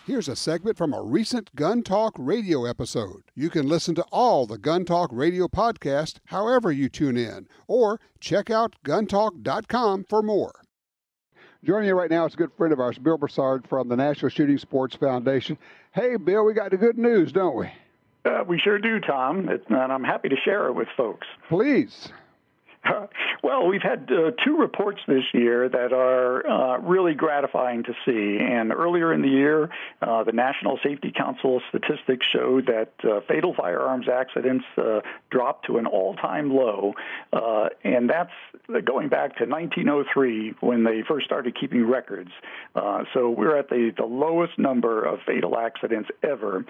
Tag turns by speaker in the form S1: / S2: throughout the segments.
S1: Here's a segment from a recent Gun Talk radio episode. You can listen to all the Gun Talk radio podcasts however you tune in, or check out guntalk.com for more. Joining you right now is a good friend of ours, Bill Brassard from the National Shooting Sports Foundation. Hey, Bill, we got the good news, don't we?
S2: We sure do, Tom, and I'm happy to share it with folks.
S1: Please.
S2: Well, we've had two reports this year that are really gratifying to see. And earlier in the year, the National Safety Council statistics showed that fatal firearms accidents dropped to an all-time low. And that's going back to 1903 when they first started keeping records. So we're at the lowest number of fatal accidents ever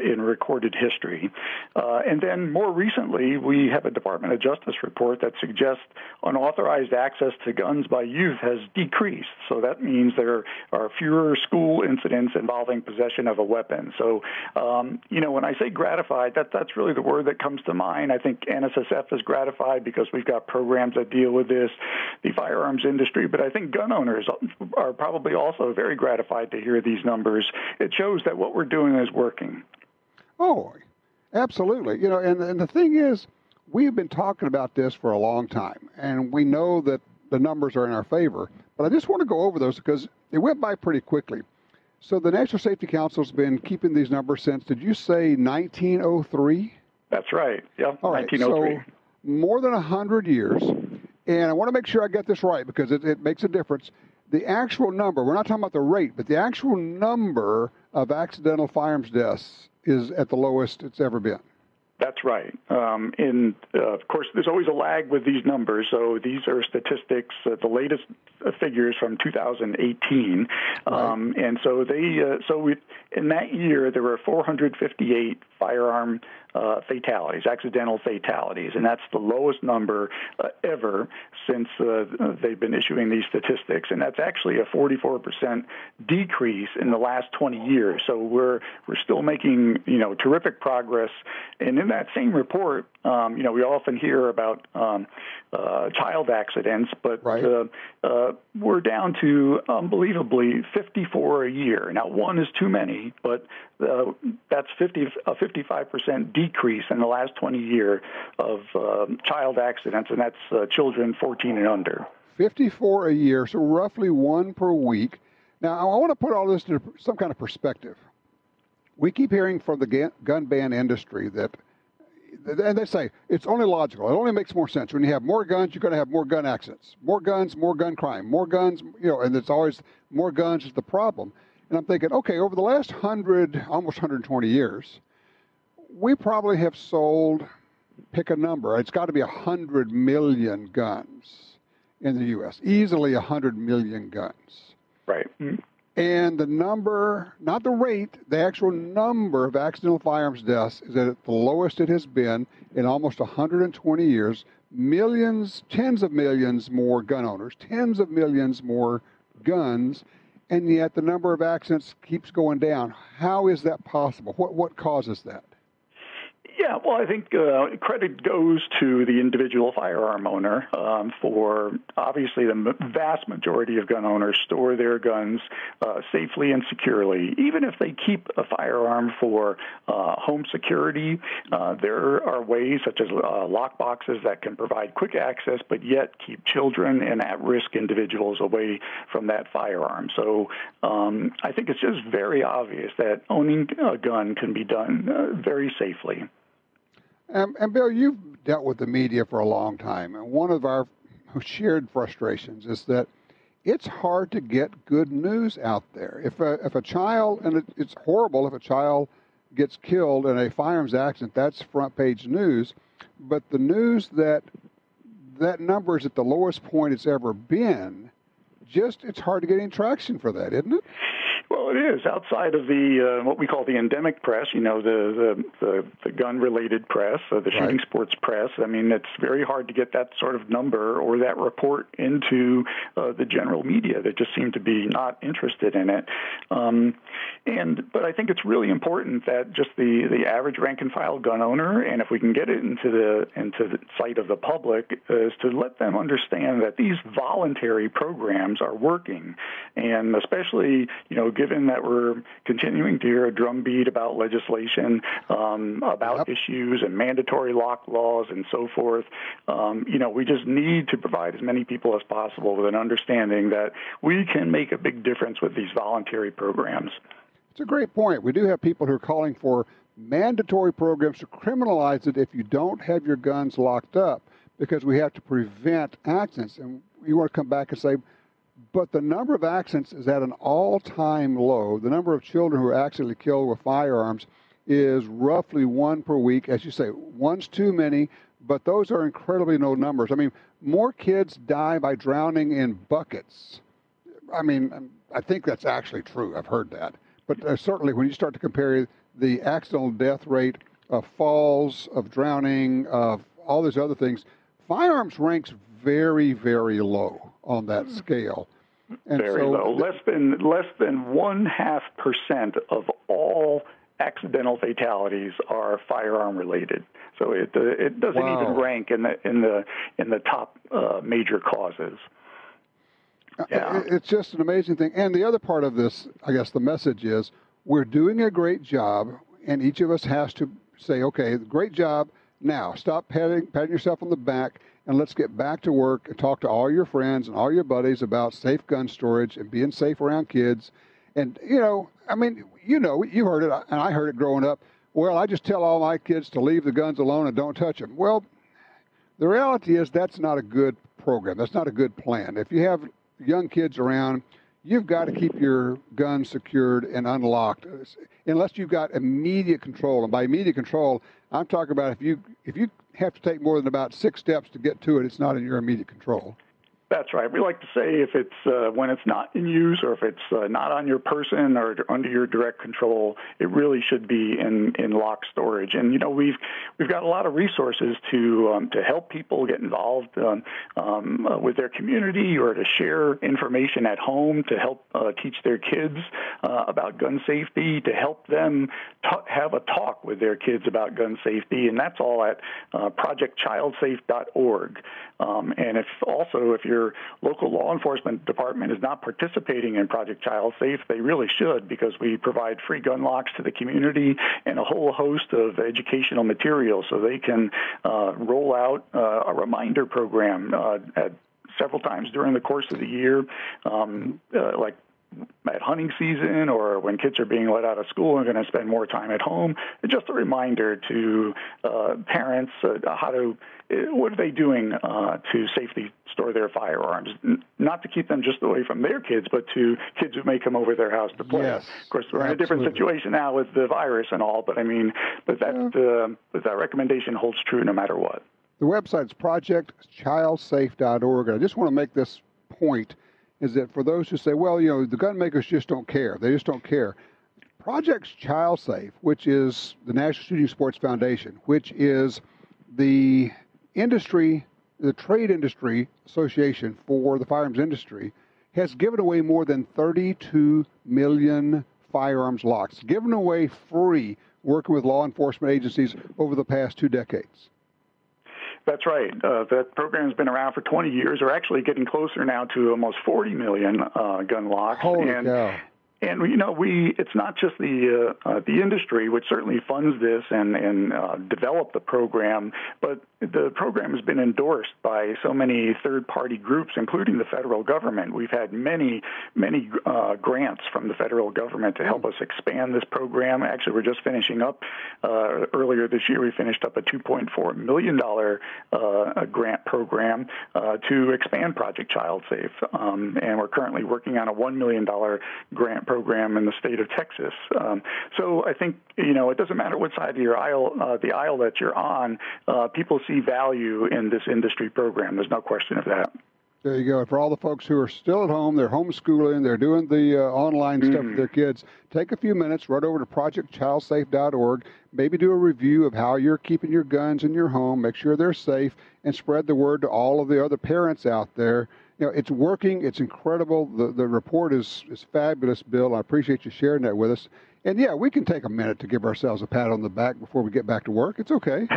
S2: in recorded history. And then more recently, we have a Department of Justice report that suggests unauthorized access to guns by youth has decreased. So that means there are fewer school incidents involving possession of a weapon. So, when I say gratified, that's really the word that comes to mind. I think NSSF is gratified because we've got programs that deal with this, the firearms industry, but I think gun owners are probably also very gratified to hear these numbers. It shows that what we're doing is working.
S1: Oh, absolutely. And the thing is, we've been talking about this for a long time, and we know that the numbers are in our favor. But I just want to go over those because it went by pretty quickly. So the National Safety Council's been keeping these numbers since, did you say 1903?
S2: That's right. Yeah,
S1: all right,
S2: 1903.
S1: So more than 100 years. And I want to make sure I get this right because it makes a difference. The actual number, we're not talking about the rate, but the actual number of accidental firearms deaths is at the lowest it's ever been.
S2: That's right. Of course, there's always a lag with these numbers. So these are statistics, the latest figures from 2018. Right. And so in that year, there were 458 firearm fatalities, accidental fatalities, and that's the lowest number ever since they've been issuing these statistics, and that's actually a 44% decrease in the last 20 years. So we're still making terrific progress. And in that same report, we often hear about child accidents, but
S1: right.
S2: We're down to unbelievably 54 a year. Now, one is too many, but that's a 55% decrease in the last 20 years of child accidents, and that's children 14 and under.
S1: 54 a year, so roughly one per week. Now, I want to put all this into some kind of perspective. We keep hearing from the gun ban industry and they say it's only logical. It only makes more sense. When you have more guns, you're going to have more gun accidents. More guns, more gun crime. More guns, and it's always more guns is the problem. And I'm thinking, okay, over the last almost 120 years, we probably have sold, pick a number, it's got to be 100 million guns in the U.S., easily 100 million guns.
S2: Right. Mm-hmm.
S1: And the number, not the rate, the actual number of accidental firearms deaths is at the lowest it has been in almost 120 years. Millions, tens of millions more gun owners, tens of millions more guns, and yet the number of accidents keeps going down. How is that possible? What causes that?
S2: Yeah, well, I think credit goes to the individual firearm owner for obviously the vast majority of gun owners store their guns safely and securely. Even if they keep a firearm for home security, there are ways such as lock boxes that can provide quick access but yet keep children and at-risk individuals away from that firearm. So I think it's just very obvious that owning a gun can be done very safely.
S1: And Bill, you've dealt with the media for a long time, and one of our shared frustrations is that it's hard to get good news out there. If a child, and it's horrible if a child gets killed in a firearms accident, that's front page news, but the news that number is at the lowest point it's ever been, it's hard to get any traction for that, isn't it?
S2: Well, it is. Outside of the what we call the endemic press, the gun-related press, the shooting sports press. I mean, it's very hard to get that sort of number or that report into the general media. They just seem to be not interested in it. But I think it's really important that just the average rank-and-file gun owner, and if we can get it into the sight of the public, is to let them understand that these voluntary programs are working, and especially given that we're continuing to hear a drumbeat about legislation, about issues and mandatory lock laws and so forth, we just need to provide as many people as possible with an understanding that we can make a big difference with these voluntary programs.
S1: It's a great point. We do have people who are calling for mandatory programs to criminalize it if you don't have your guns locked up, because we have to prevent accidents. And you want to come back and say, but the number of accidents is at an all-time low. The number of children who are accidentally killed with firearms is roughly one per week. As you say, one's too many, but those are incredibly low numbers. I mean, more kids die by drowning in buckets. I mean, I think that's actually true. I've heard that. But certainly when you start to compare the accidental death rate of falls, of drowning, of all these other things, firearms ranks very, very low on that scale. And
S2: very low. Less than 0.5% of all accidental fatalities are firearm related. So it doesn't even rank in the top major causes. Yeah.
S1: It's just an amazing thing. And the other part of this, I guess the message is, we're doing a great job, and each of us has to say, okay, great job. Now, stop patting yourself on the back, and let's get back to work and talk to all your friends and all your buddies about safe gun storage and being safe around kids. And, you heard it, and I heard it growing up. Well, I just tell all my kids to leave the guns alone and don't touch them. Well, the reality is that's not a good program. That's not a good plan. If you have young kids around, you've got to keep your guns secured and unlocked, unless you've got immediate control. And by immediate control, I'm talking about if you have to take more than about 6 steps to get to it, it's not in your immediate control.
S2: That's right. We like to say if it's when it's not in use, or if it's not on your person or under your direct control, it really should be in locked storage. And we've got a lot of resources to help people get involved with their community, or to share information at home, to help teach their kids about gun safety, to help them have a talk with their kids about gun safety, and that's all at projectchildsafe.org. And if your local law enforcement department is not participating in Project Child Safe, they really should, because we provide free gun locks to the community and a whole host of educational materials, so they can roll out a reminder program at several times during the course of the year, like at hunting season, or when kids are being let out of school and going to spend more time at home. Just a reminder to parents what are they doing to safely store their firearms, not to keep them just away from their kids, but to kids who may come over their house to play.
S1: Yes,
S2: of course, we're in a different situation now with the virus and all, but that recommendation holds true no matter what.
S1: The website's projectchildsafe.org. I just want to make this point, is that for those who say, well, the gun makers just don't care. They just don't care. Project Child Safe, which is the National Shooting Sports Foundation, which is the trade industry association for the firearms industry, has given away more than 32 million firearms locks, given away free, working with law enforcement agencies over the past 2 decades.
S2: That's right. That program's been around for 20 years. We're actually getting closer now to almost 40 million gun locks.
S1: Holy cow.
S2: And it's not just the industry, which certainly funds this and developed the program, but the program has been endorsed by so many third-party groups, including the federal government. We've had many grants from the federal government to help us expand this program. Actually, we're just finishing up. Earlier this year, we finished up a $2.4 million grant program to expand Project Child Safe, and we're currently working on a $1 million grant program in the state of Texas. So I think, it doesn't matter what side of the aisle that you're on, people see value in this industry program. There's no question of that.
S1: There you go. For all the folks who are still at home, they're homeschooling, they're doing the online stuff with their kids, take a few minutes, run over to projectchildsafe.org, maybe do a review of how you're keeping your guns in your home, make sure they're safe, and spread the word to all of the other parents out there. It's working. It's incredible. The report is fabulous, Bill. I appreciate you sharing that with us. And, yeah, we can take a minute to give ourselves a pat on the back before we get back to work. It's okay.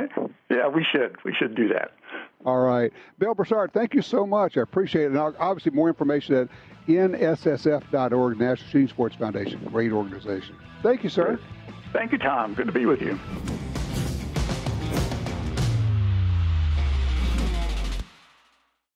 S2: Yeah, we should. We should do that.
S1: All right. Bill Brassard, thank you so much. I appreciate it. And obviously, more information at nssf.org, National Shooting Sports Foundation. Great organization. Thank you, sir.
S2: Thank you, Tom. Good to be with you.